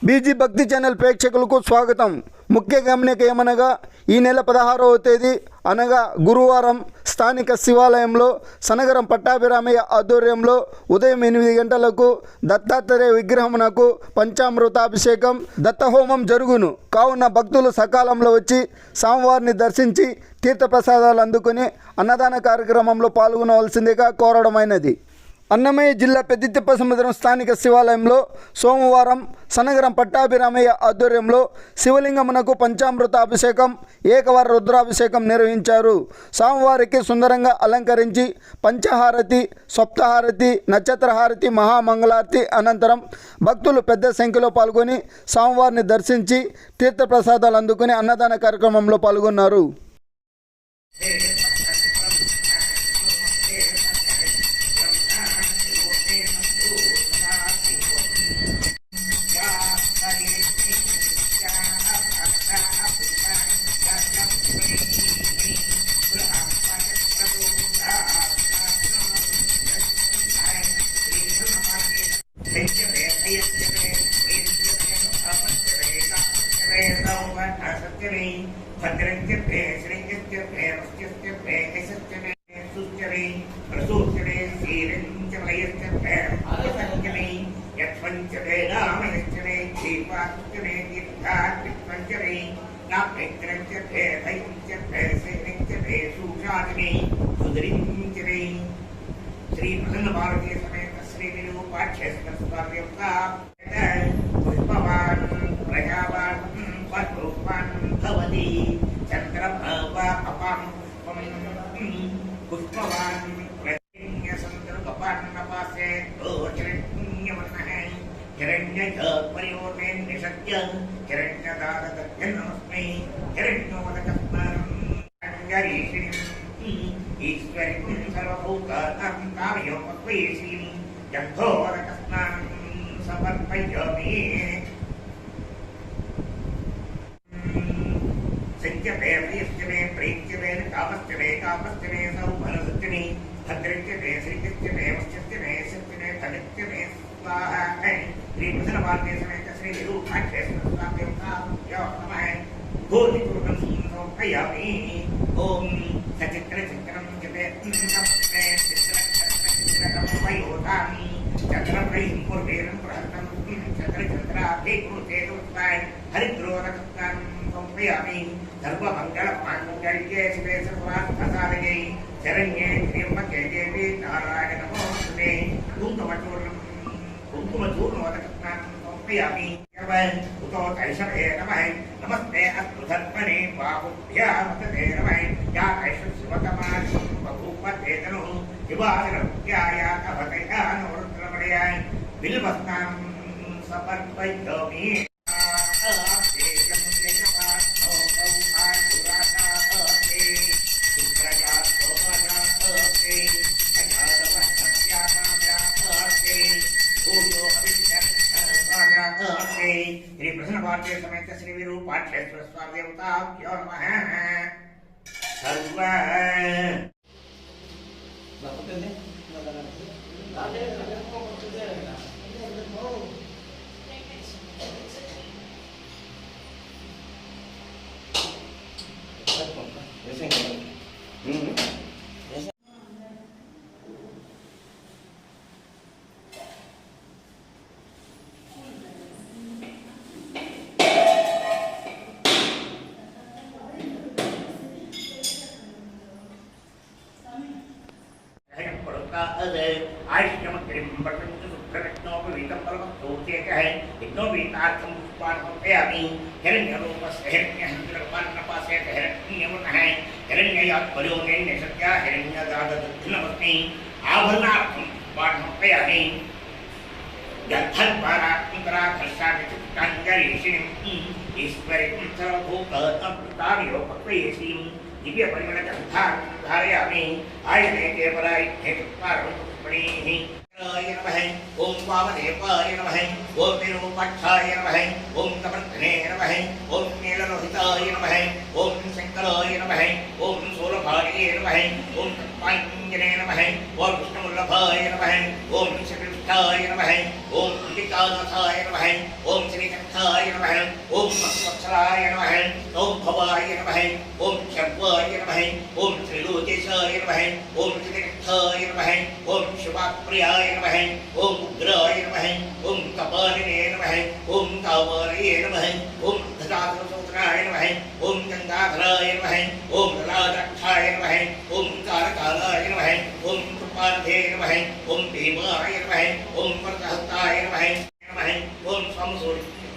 BG భక్తి channel ప్రేక్షకులకు స్వాగతం. ముఖ్య గమనిక ఏమనగా ఈ నెల 16వ తేదీ అనగా గురువారం స్థానిక శివాలయంలో సనగరం పట్టాభిరామయ్య ఆధ్వర్యంలో ఉదయం 8 గంటలకు దత్తాత్రేయ విగ్రహమునకు పంచామృతాభిషేకం దత్తహోమం జరుగును. కావున భక్తులు సకాలంలో వచ్చి స్వామివారిని దర్శించి తీర్థప్రసాదాలు అందుకుని అన్నదాన కార్యక్రమంలో పాల్గొనవలసిందిగా కోరడమైనది. అన్నమయ్య జిల్లా పెద్దితిప్ప సముద్రం స్థానిక శివాలయంలో సోమవారం సనగరం పట్టాభిరామయ్య ఆధ్వర్యంలో శివలింగమునకు పంచామృతాభిషేకం ఏకవార రుద్రాభిషేకం నిర్వహించారు. స్వామివారికి సుందరంగా అలంకరించి పంచహారతి, సప్తహారతి, నక్షత్రహారతి, మహామంగళారతి అనంతరం భక్తులు పెద్ద సంఖ్యలో పాల్గొని స్వామివారిని దర్శించి తీర్థప్రసాదాలు అందుకుని అన్నదాన కార్యక్రమంలో పాల్గొన్నారు. श्री प्रसन्न भारतीय समेत श्री विरूपाक्षेत्र स्वामी पुष्पवान प्रजावान पशुवान भवति चंद्रभावापम पुष्पवान प्रज्ञ संदर्भवान नपासे ओचरण्यवनः हिरण्यज परियोते निषद्य हिरण्यदातज्ञनमस्मै हिरण्योदकस्मं अंजरीषिणि ईश्वरी सर्वभूतानां कार्यमत्वयेसीं यथोरकस्नानं समर्पयामि. संख्यते प्रियश्चने प्रीत्यते कामश्चने कामश्चने सौभरसच्चने भद्रच्चने श्रीकृत्यने वश्चने सच्चने तनित्यने स्वाहा. श्री प्रसन्नभारतीय समेत श्री विरूपाक्षेत्र स्वामी नमः. भूतिपूर्वं समर्पयामि. ओम सचित्र चित्रं जपे नमस्ते चित्रकमयोधामि चक्रप्रैं पूर्वेरं प्रहतं चक्रचन्द्राभि कृते उत्पाय हरिद्रोरकस्नां समर्पयामि. सर्वमङ्गलमाङ्गल्ये शिवे सर्वार्थसाधके शरण्ये त्र्यम्बके देवी नारायण नमोस्तुते. कुङ्कुमचूर्णोदकस्नां समर्पयामि. उतो कैशवे नमः. नमस्ते अस्तु धर्मणे बाहुभ्यामते नमः. या कैशशिवतमानं बभूवतेतनुः युवादिरत्याय कवतयानुरुद्रमणयाय बिल्वस्नां समर्पयामि. श्री प्रसन्न भारतीय समेत श्री विरूपाक्षेत्र स्वामी देवताभ्यो नमः. सर्व आयुष्यमग्रिं वर्णञ्च सुप्ररत्नोपवीतं परमस्तोचेकः यज्ञोपवीतार्थं पुष्पाणमर्पयामि. हिरण्यरूपस्य हिरण्यहंसर्वान्नपासेत हिरण्यवर्णः हिरण्ययात्पर्योगेन्यसत्या हिरण्यदाददग्नमस्मि. आभरणार्थं पुष्पाणमर्पयामि. यद्धद्वारात्मकराकर्षादिचित्ताञ्जलीषिणीं ईश्वरीं सर्वभूतानां दिव्य परिमल गंधार धारयामि. आयने केवलाय हेतुपारं पुष्पणीः नमः. ओम वामदेवाय नमः. ओम विरूपाक्षाय नमः. ओम तमर्धने नमः. ओम नीललोहिताय नमः. ओम शंकराय नमः. ओम शूलभाय नमः. ओम पुष्पाञ्जने नमः ओम विष्णुवल्लभाय नमः ओम श्रीकृष्णाय नमः ओम कुटिकानाथाय नमः ओम श्रीकंठाय नमः ओम वत्सलाय नमः ओम भवाय नमः ओम शर्वाय नमः ओम त्रिलोकेशाय नमः ओम श्रीकंठाय नमः ओम शिवाप्रियाय नमः ओम उग्राय नमः ओम कपालिने नमः ओम कामालये नमः ओम धराधरसूत्राय नमः ओम गंगाधराय नमः ओम ललाटाक्षाय नमः ओम कारकालाय नमः ओम कृपार्थे नमः ओम भीमाय नमः ओम वरदहस्ताय नमः ओम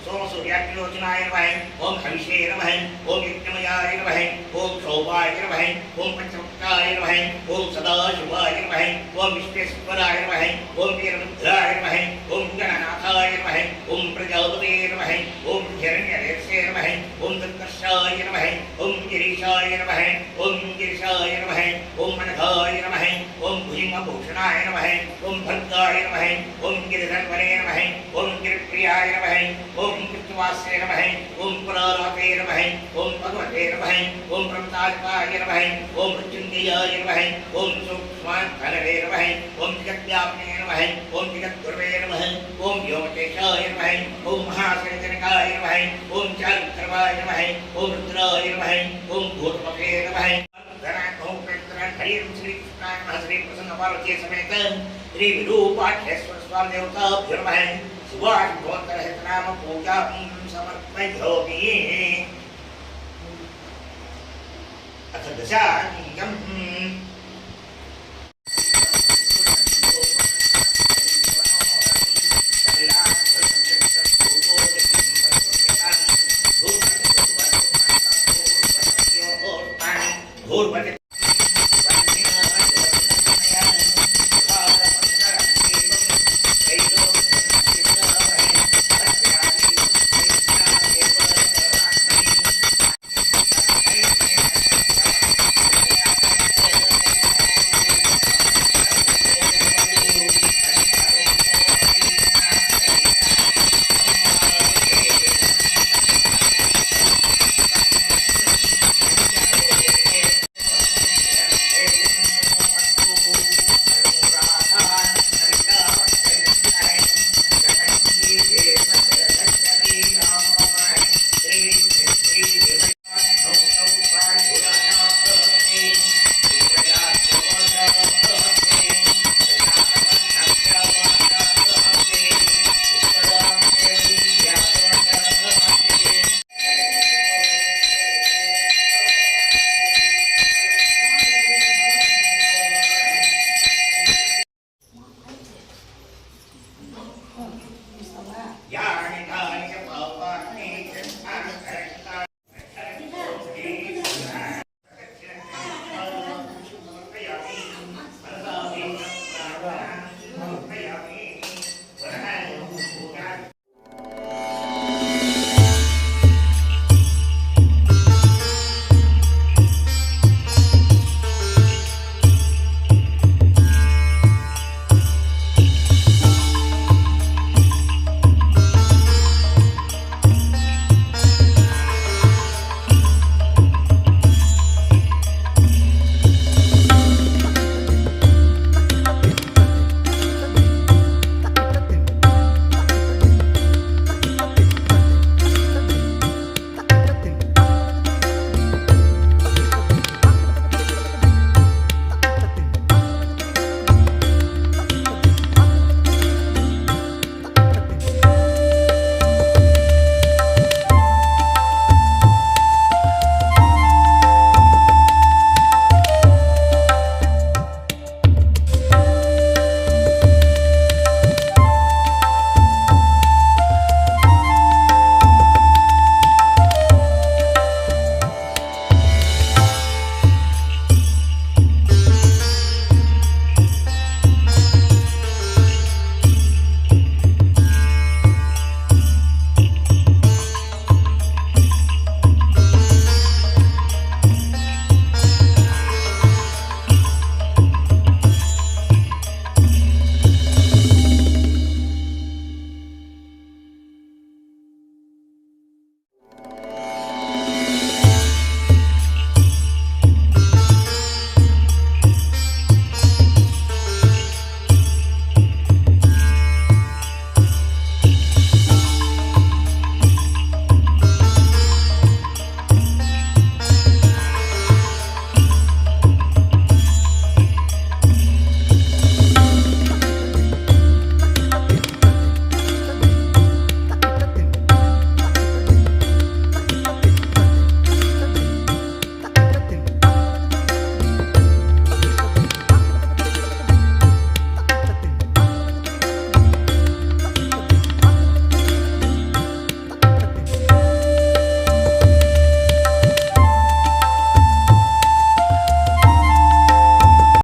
सोमसूर्याग्निलोचनाय नमः ओम हविषे नमः ओम यज्ञमयाय नमः ओम शोभाय नमः ओम पंचमुखाय नमः ओम सदाशिवाय नमः ओम विश्वेश्वराय नमः ओम वीरभद्राय नमः ओम गणनाथाय नमः ओम प्रजापते नमः ओम हिरण्यरेतसे नमः ओम दत्तर्षाय नमः ओम गिरीशाय नमः ओम गिरीशाय नमः ओम मनघाय नमः ओम भुजंगभूषणाय नमः ओम भद्राय नमः ओम गिरिधन्वने नमः ओम गिरिप्रियाय नमः ओम कृत्वास्ये नमः ओम पुराराते नमः ओम भगवते नमः ओम ब्रह्मताल्पाय नमः ओम मृत्युंजयाय नमः ओम सूक्ष्मान्तरे नमः ओम जगद्व्यापिने नमः ओम जगद्गुरवे नमः ओम व्योमकेशाय नमः ओम महासंजनकाय नमः ओम चारुक्रमाय नमः ओम रुद्राय नमः ओम भूतपते नमः हरि श्री कृष्णाय नमः श्री प्रसन्न पार्वती समेत श्री विरूपाक्षेश्वर स्वामी देवताभ्यो नमः शिवार्घोत्तरहितनाम पूजा समर्पयामि अथ दशाङ्गम्